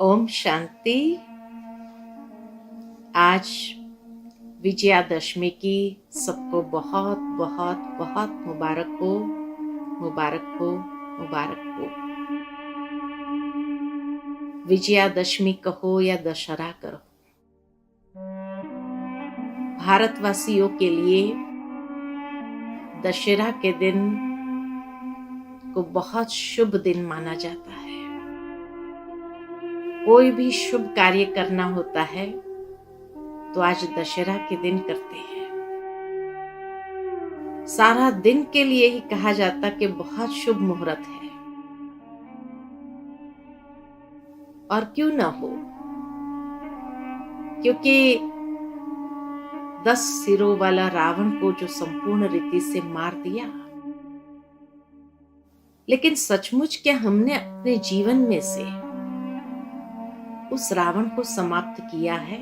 ओम शांति। आज विजयादशमी की सबको बहुत बहुत बहुत मुबारक हो, मुबारक हो, मुबारक हो। विजयादशमी कहो या दशहरा करो, भारतवासियों के लिए दशहरा के दिन को बहुत शुभ दिन माना जाता है। कोई भी शुभ कार्य करना होता है तो आज दशहरा के दिन करते हैं। सारा दिन के लिए ही कहा जाता कि बहुत शुभ मुहूर्त है, और क्यों ना हो, क्योंकि 10 सिरों वाला रावण को जो संपूर्ण रीति से मार दिया। लेकिन सचमुच क्या हमने अपने जीवन में से उस रावण को समाप्त किया है?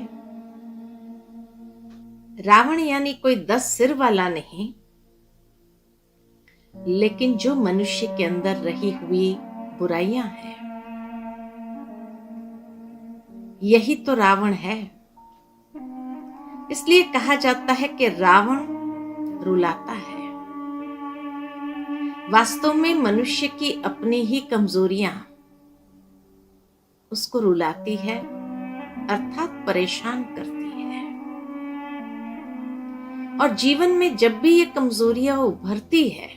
रावण यानी कोई 10 सिर वाला नहीं, लेकिन जो मनुष्य के अंदर रही हुई बुराइयां हैं, यही तो रावण है। इसलिए कहा जाता है कि रावण रुलाता है। वास्तव में मनुष्य की अपनी ही कमजोरियां उसको रुलाती है, अर्थात परेशान करती है। और जीवन में जब भी ये कमजोरियां उभरती है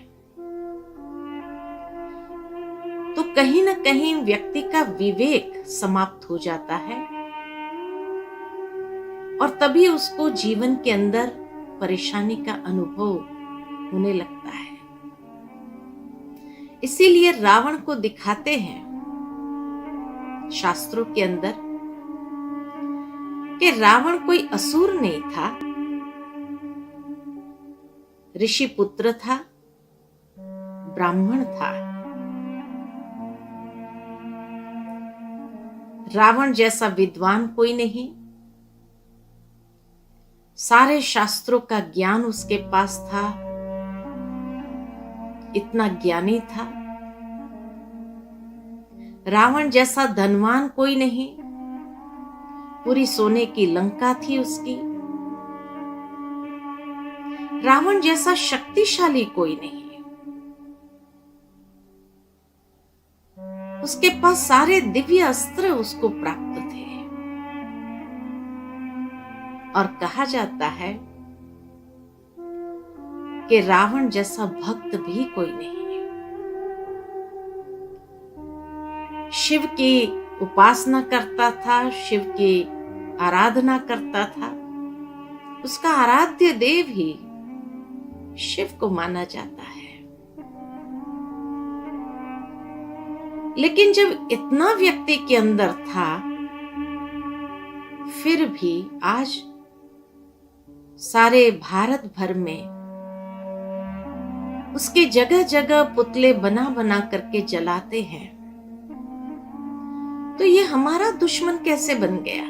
तो कहीं ना कहीं व्यक्ति का विवेक समाप्त हो जाता है, और तभी उसको जीवन के अंदर परेशानी का अनुभव होने लगता है। इसीलिए रावण को दिखाते हैं शास्त्रों के अंदर कि रावण कोई असुर नहीं था, ऋषि पुत्र था, ब्राह्मण था। रावण जैसा विद्वान कोई नहीं, सारे शास्त्रों का ज्ञान उसके पास था, इतना ज्ञानी था। रावण जैसा धनवान कोई नहीं, पूरी सोने की लंका थी उसकी। रावण जैसा शक्तिशाली कोई नहीं, उसके पास सारे दिव्य अस्त्र उसको प्राप्त थे। और कहा जाता है कि रावण जैसा भक्त भी कोई नहीं। शिव की उपासना करता था, शिव की आराधना करता था, उसका आराध्य देव ही शिव को माना जाता है। लेकिन जब इतना व्यक्ति के अंदर था, फिर भी आज सारे भारत भर में उसके जगह जगह पुतले बना बना करके जलाते हैं। तो ये हमारा दुश्मन कैसे बन गया?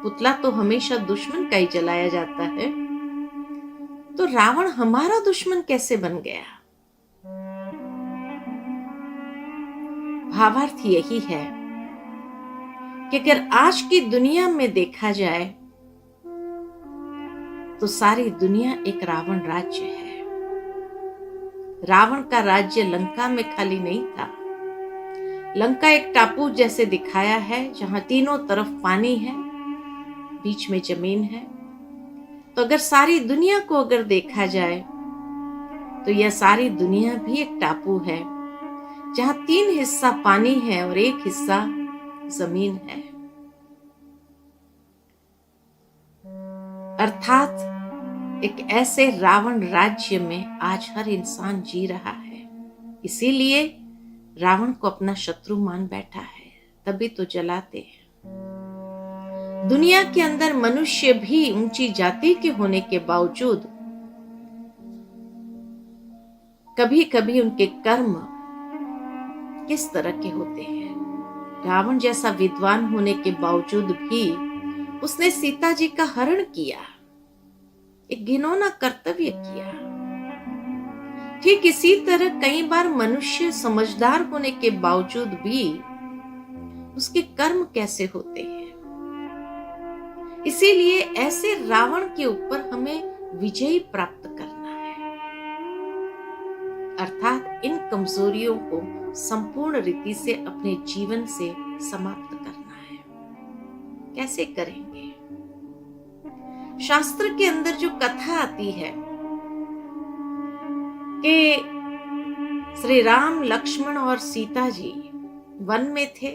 पुतला तो हमेशा दुश्मन का ही जलाया जाता है, तो रावण हमारा दुश्मन कैसे बन गया? भावार्थ यही है कि अगर आज की दुनिया में देखा जाए तो सारी दुनिया एक रावण राज्य है। रावण का राज्य लंका में खाली नहीं था। लंका एक टापू जैसे दिखाया है, जहां तीनों तरफ पानी है, बीच में जमीन है। तो अगर सारी दुनिया को अगर देखा जाए तो यह सारी दुनिया भी एक टापू है, जहां 3 हिस्सा पानी है और 1 हिस्सा जमीन है। अर्थात एक ऐसे रावण राज्य में आज हर इंसान जी रहा है। इसीलिए रावण को अपना शत्रु मान बैठा है, तभी तो जलाते हैं। दुनिया के अंदर मनुष्य भी ऊंची जाति के होने के बावजूद कभी कभी उनके कर्म किस तरह के होते हैं। रावण जैसा विद्वान होने के बावजूद भी उसने सीता जी का हरण किया, एक घिनौना कर्तव्य किया। ठीक इसी तरह कई बार मनुष्य समझदार होने के बावजूद भी उसके कर्म कैसे होते हैं। इसीलिए ऐसे रावण के ऊपर हमें विजय प्राप्त करना है, अर्थात इन कमजोरियों को संपूर्ण रीति से अपने जीवन से समाप्त करना है। कैसे करेंगे? शास्त्र के अंदर जो कथा आती है कि श्री राम, लक्ष्मण और सीता जी वन में थे,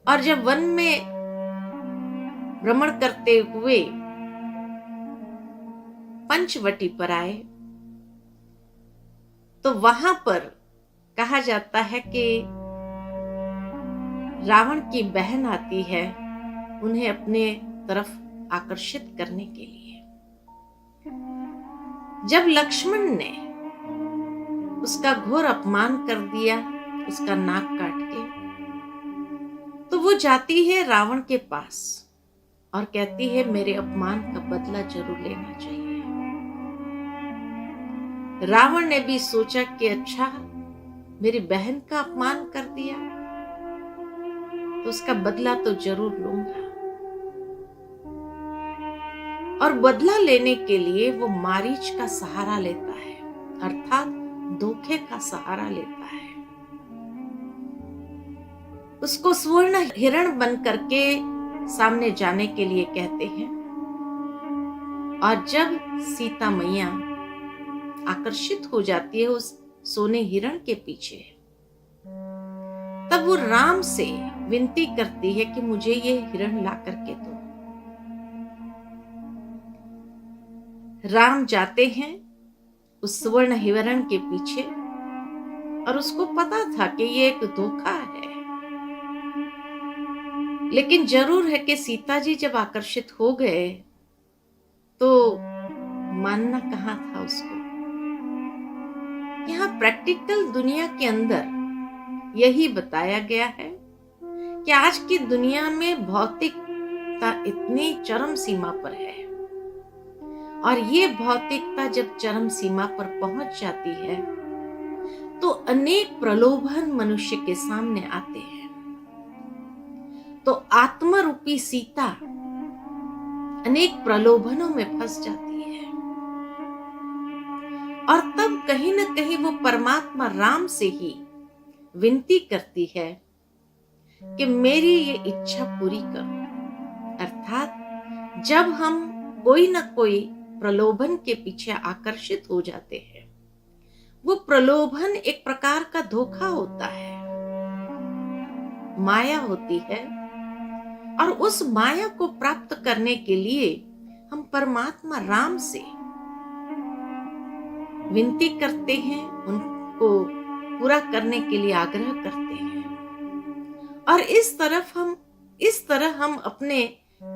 और जब वन में भ्रमण करते हुए पंचवटी पर आए तो वहां पर कहा जाता है कि रावण की बहन आती है उन्हें अपने तरफ आकर्षित करने के लिए। जब लक्ष्मण ने उसका घोर अपमान कर दिया, उसका नाक काट के, तो वो जाती है रावण के पास और कहती है मेरे अपमान का बदला जरूर लेना चाहिए। रावण ने भी सोचा कि अच्छा, मेरी बहन का अपमान कर दिया तो उसका बदला तो जरूर लूंगा। और बदला लेने के लिए वो मारीच का सहारा लेता है, अर्थात धोखे का सहारा लेता है। उसको स्वर्ण हिरण बन करके सामने जाने के लिए कहते हैं, और जब सीता मैया आकर्षित हो जाती है उस सोने हिरण के पीछे, तब वो राम से विनती करती है कि मुझे ये हिरण ला करके दो। राम जाते हैं उस स्वर्ण हिरण के पीछे, और उसको पता था कि ये एक धोखा है, लेकिन जरूर है कि सीता जी जब आकर्षित हो गए तो मानना कहां था उसको। यहाँ प्रैक्टिकल दुनिया के अंदर यही बताया गया है कि आज की दुनिया में भौतिकता इतनी चरम सीमा पर है, और ये भौतिकता जब चरम सीमा पर पहुंच जाती है तो अनेक प्रलोभन मनुष्य के सामने आते हैं। तो आत्मा रूपी सीता अनेक प्रलोभनों में फंस जाती है, और तब कहीं न कहीं वो परमात्मा राम से ही विनती करती है कि मेरी ये इच्छा पूरी करो। अर्थात जब हम कोई न कोई प्रलोभन के पीछे आकर्षित हो जाते हैं, वो प्रलोभन एक प्रकार का धोखा होता है, माया होती है, और उस माया को प्राप्त करने के लिए हम परमात्मा राम से विनती करते हैं, उनको पूरा करने के लिए आग्रह करते हैं, और इस तरह हम अपने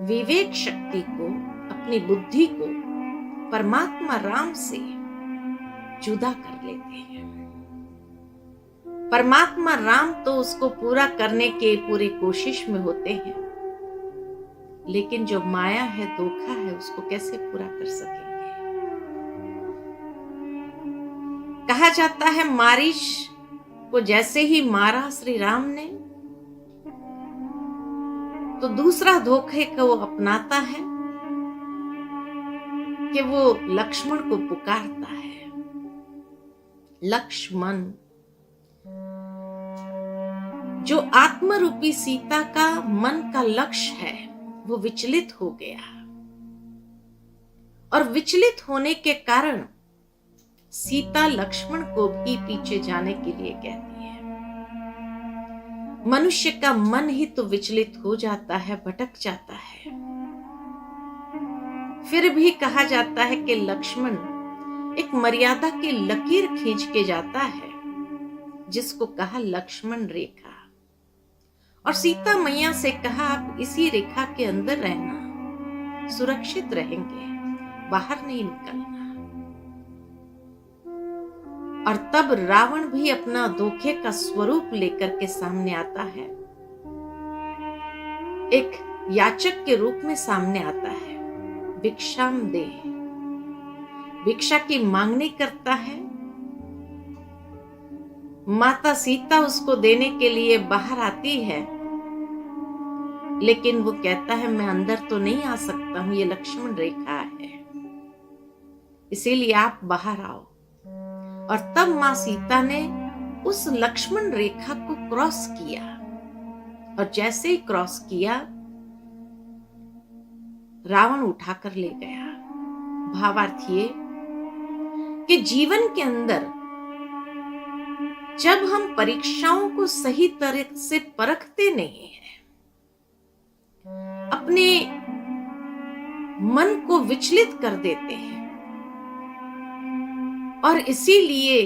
विवेक शक्ति को, अपनी बुद्धि को परमात्मा राम से जुदा कर लेते हैं। परमात्मा राम तो उसको पूरा करने के पूरी कोशिश में होते हैं, लेकिन जो माया है, धोखा है, उसको कैसे पूरा कर सकेंगे। कहा जाता है मारीच को जैसे ही मारा श्री राम ने, तो दूसरा धोखे को वो अपनाता है कि वो लक्ष्मण को पुकारता है, लक्ष्मण। जो आत्मरूपी सीता का मन का लक्ष्य है वो विचलित हो गया, और विचलित होने के कारण सीता लक्ष्मण को भी पीछे जाने के लिए कहती है। मनुष्य का मन ही तो विचलित हो जाता है, भटक जाता है। फिर भी कहा जाता है कि लक्ष्मण एक मर्यादा की लकीर खींच के जाता है, जिसको कहा लक्ष्मण रेखा, और सीता मैया से कहा आप इसी रेखा के अंदर रहना, सुरक्षित रहेंगे, बाहर नहीं निकलना। और तब रावण भी अपना धोखे का स्वरूप लेकर के सामने आता है, एक याचक के रूप में सामने आता है। भिक्षाम दे, भिक्षा की मांगनी करता है, माता सीता उसको देने के लिए बाहर आती है, लेकिन वो कहता है मैं अंदर तो नहीं आ सकता हूं, ये लक्ष्मण रेखा है, इसीलिए आप बाहर आओ। और तब मां सीता ने उस लक्ष्मण रेखा को क्रॉस किया, और जैसे ही क्रॉस किया रावण उठाकर ले गया। भावार्थ ये कि जीवन के अंदर जब हम परीक्षाओं को सही तरह से परखते नहीं हैं, अपने मन को विचलित कर देते हैं, और इसीलिए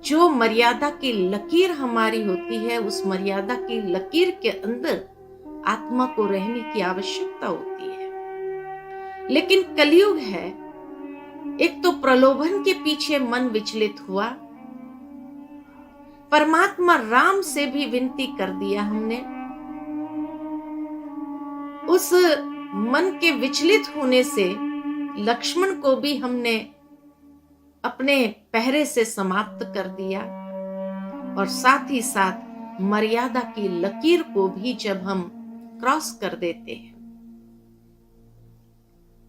जो मर्यादा की लकीर हमारी होती है, उस मर्यादा की लकीर के अंदर आत्मा को रहने की आवश्यकता होती है। लेकिन कलयुग है, एक तो प्रलोभन के पीछे मन विचलित हुआ, परमात्मा राम से भी विनती कर दिया हमने, उस मन के विचलित होने से लक्ष्मण को भी हमने अपने पहरे से समाप्त कर दिया, और साथ ही साथ मर्यादा की लकीर को भी जब हम क्रॉस कर देते हैं।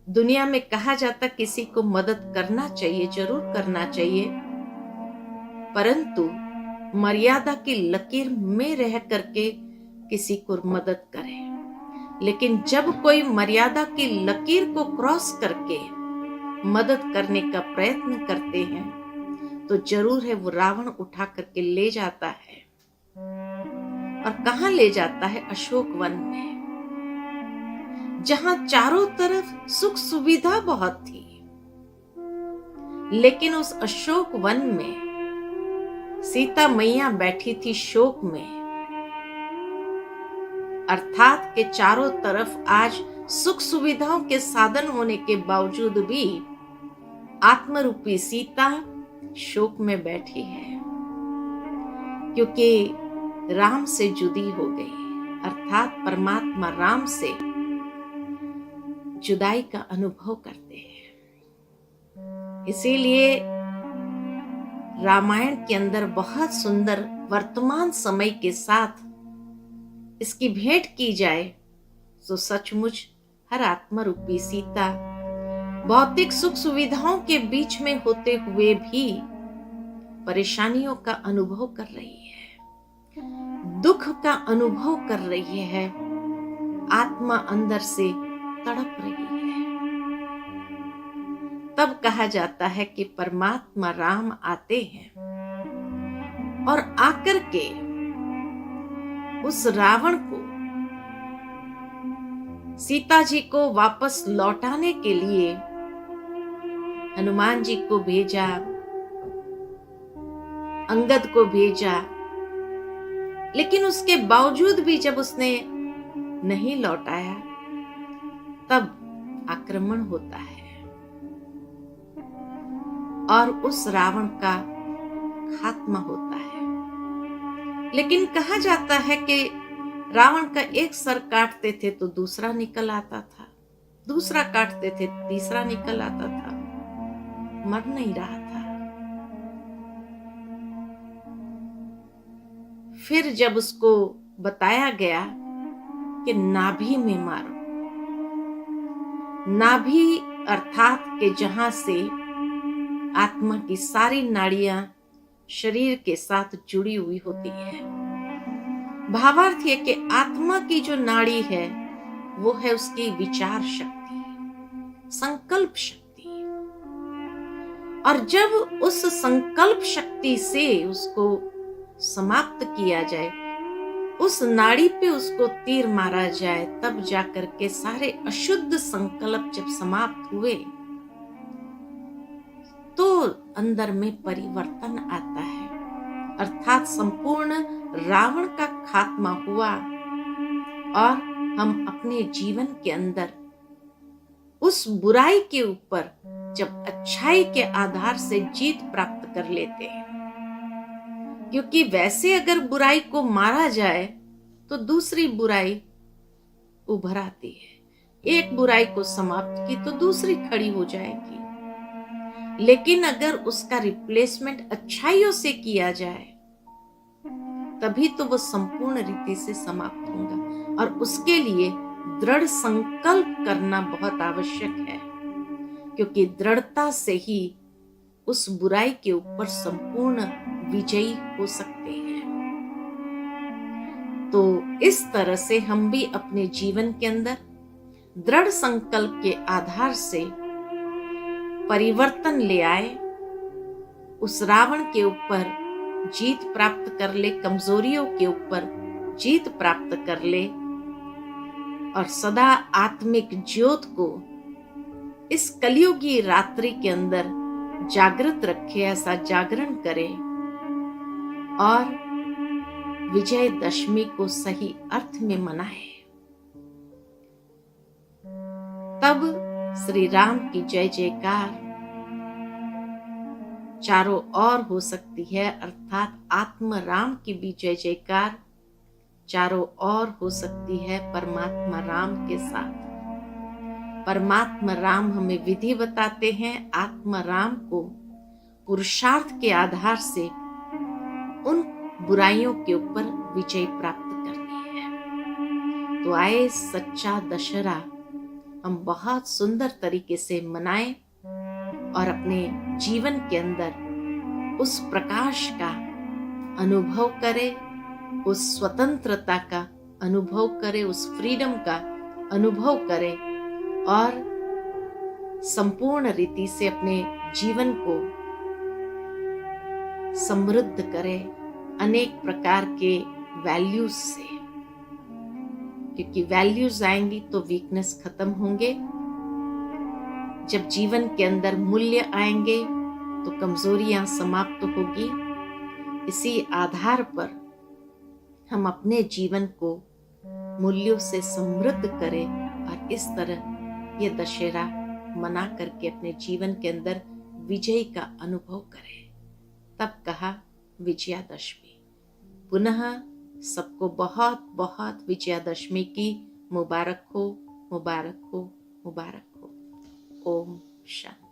दुनिया में कहा जाता किसी को मदद करना चाहिए, जरूर करना चाहिए, परंतु मर्यादा की लकीर में रह करके किसी को मदद करें। लेकिन जब कोई मर्यादा की लकीर को क्रॉस करके मदद करने का प्रयत्न करते हैं तो जरूर है वो रावण उठा करके ले जाता है। और कहां ले जाता है? अशोक वन में, जहां चारों तरफ सुख सुविधा बहुत थी, लेकिन उस अशोक वन में सीता मैया बैठी थी शोक में, अर्थात के चारों तरफ आज सुख सुविधाओं के साधन होने के बावजूद भी आत्मरूपी सीता शोक में बैठी है, क्योंकि राम से जुदी हो गई, अर्थात परमात्मा राम से जुदाई का अनुभव करते हैं। इसीलिए रामायण के अंदर बहुत सुंदर वर्तमान समय के साथ इसकी भेंट की जाए तो सचमुच हर आत्मा रूपी सीता भौतिक सुख सुविधाओं के बीच में होते हुए भी परेशानियों का अनुभव कर रही है, दुख का अनुभव कर रही है, आत्मा अंदर से तड़प रही है। तब कहा जाता है कि परमात्मा राम आते हैं और आकर के उस रावण को, सीता जी को वापस लौटाने के लिए हनुमान जी को भेजा, अंगद को भेजा, लेकिन उसके बावजूद भी जब उसने नहीं लौटाया तब आक्रमण होता है और उस रावण का खात्मा होता है। लेकिन कहा जाता है कि रावण का एक सर काटते थे तो दूसरा निकल आता था, दूसरा काटते थे तीसरा निकल आता था, मर नहीं रहा था। फिर जब उसको बताया गया कि नाभि में मारो, नाभि अर्थात के जहां से आत्मा की सारी नाड़ियां शरीर के साथ जुड़ी हुई होती है। भावार्थ है कि आत्मा की जो नाड़ी है वो है उसकी विचार शक्ति, संकल्प शक्ति, और जब उस संकल्प शक्ति से उसको समाप्त किया जाए, उस नाड़ी पे उसको तीर मारा जाए, तब जाकर के सारे अशुद्ध संकल्प जब समाप्त हुए तो अंदर में परिवर्तन आता है, अर्थात संपूर्ण रावण का खात्मा हुआ और हम अपने जीवन के अंदर उस बुराई के ऊपर जब अच्छाई के आधार से जीत प्राप्त कर लेते हैं। क्योंकि वैसे अगर बुराई को मारा जाए तो दूसरी बुराई उभर आती है, एक बुराई को समाप्त की तो दूसरी खड़ी हो जाएगी। लेकिन अगर उसका रिप्लेसमेंट अच्छाइयों से किया जाए तभी तो वो संपूर्ण रीति से समाप्त होगा। और उसके लिए दृढ़ संकल्प करना बहुत आवश्यक है, क्योंकि दृढ़ता से ही उस बुराई के ऊपर संपूर्ण विजयी हो सकते हैं। तो इस तरह से हम भी अपने जीवन के अंदर दृढ़ संकल्प के आधार से परिवर्तन ले आए, उस रावण के ऊपर जीत प्राप्त कर ले, कमजोरियों के ऊपर जीत प्राप्त कर ले, और सदा आत्मिक ज्योत को इस कलयुगी रात्रि के अंदर जागृत रखे, ऐसा जागरण करें और विजयदशमी को सही अर्थ में मनाए। तब श्री राम की जय जयकार चारों ओर हो सकती है, अर्थात आत्म राम की भी जय जयकार चारों ओर हो सकती है परमात्मा राम के साथ। परमात्मा राम हमें विधि बताते हैं, आत्मा राम को पुरुषार्थ के आधार से उन बुराइयों के ऊपर विजय प्राप्त करनी है। तो आए सच्चा दशहरा हम बहुत सुंदर तरीके से मनाएं और अपने जीवन के अंदर उस प्रकाश का अनुभव करें, उस स्वतंत्रता का अनुभव करें, उस फ्रीडम का अनुभव करें और संपूर्ण रीति से अपने जीवन को समृद्ध करें अनेक प्रकार के वैल्यूज से, क्योंकि वैल्यूज आएंगी तो वीकनेस खत्म होंगे। जब जीवन के अंदर मूल्य आएंगे तो कमजोरियां समाप्त होगी। इसी आधार पर हम अपने जीवन को मूल्यों से समृद्ध करें और इस तरह ये दशहरा मना करके अपने जीवन के अंदर विजय का अनुभव करें। तब कहा विजयादशमी। पुनः सबको बहुत बहुत विजयादशमी की मुबारक हो, मुबारक हो, मुबारक हो। ओम शांति।